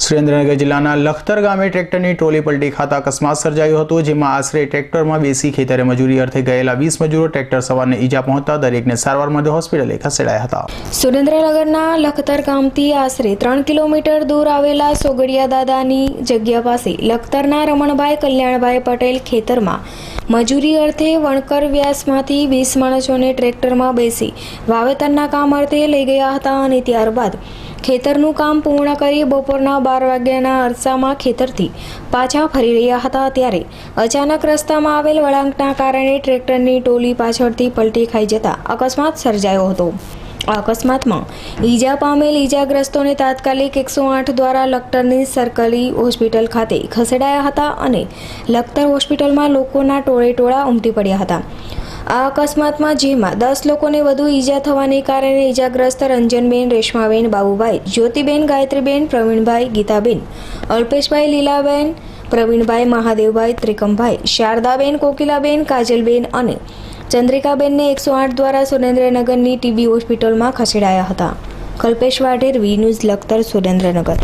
સુરેન્દ્રનગર જિલ્લાના લખતર ગામે ટ્રેક્ટરની ટ્રોલી પલટી ખાતા અકસ્માત સર્જાયો હતો, જેમાં આશરે ટ્રેક્ટરમાં બેસી ખેતરે મજૂરી અર્થે ગયેલા 20 મજૂરો ટ્રેક્ટર સવારને ઈજા પહોંચતા દરેકને સારવાર માટે હોસ્પિટલે ખસેડાયા હતા। સુરેન્દ્રનગરના લખતર ગામથી આશરે 3 કિલોમીટર દૂર આવેલા સોગડિયા દાદાની જગ્યા પાસે લખતરના રમણભાઈ કલ્યાણભાઈ પટેલ ખેતરમાં મજૂરી અર્થે વણકર વ્યાસમાંથી 20 માણસોને ટ્રેક્ટરમાં બેસી વાવેતરના કામ અર્થે લઈ ગયા હતા અને ત્યારબાદ ખેતરનું કામ પૂર્ણ કરી બપોરના 12 વાગ્યાના અરસામાં ખેતરથી પાછા ફરી રહ્યા હતા ત્યારે અચાનક રસ્તામાં આવેલ વળાંકના કારણે ટ્રેક્ટરની ટોલી પાછળથી પલટી ખાઈ જતા અકસ્માત સર્જાયો હતો। આ અકસ્માતમાં ઈજા પામેલ ઈજાગ્રસ્તોને તાત્કાલિક 108 દ્વારા લખતરની સરકારી હોસ્પિટલ ખાતે ખસેડાયા હતા અને લખતર હોસ્પિટલમાં લોકોના ટોળેટોળા ઉમટી પડ્યા હતા। આ અકસ્માતમાં જેમાં 10 લોકોને વધુ ઈજા થવાને કારણે ઈજાગ્રસ્ત રંજનબેન, રેશમાબેન, બાબુભાઈ, જ્યોતિબેન, ગાયત્રીબેન, પ્રવીણભાઈ, ગીતાબેન, અલ્પેશભાઈ, લીલાબેન, પ્રવીણભાઈ, મહાદેવભાઈ, ત્રિકમભાઈ, શારદાબેન, કોકિલાબેન, કાજલબેન અને ચંદ્રિકાબેનને 108 દ્વારા સુરેન્દ્રનગરની ટીબી હોસ્પિટલમાં ખસેડાયા હતા। Kalpesh Vadher, V News, Lakhtar, Surendranagar.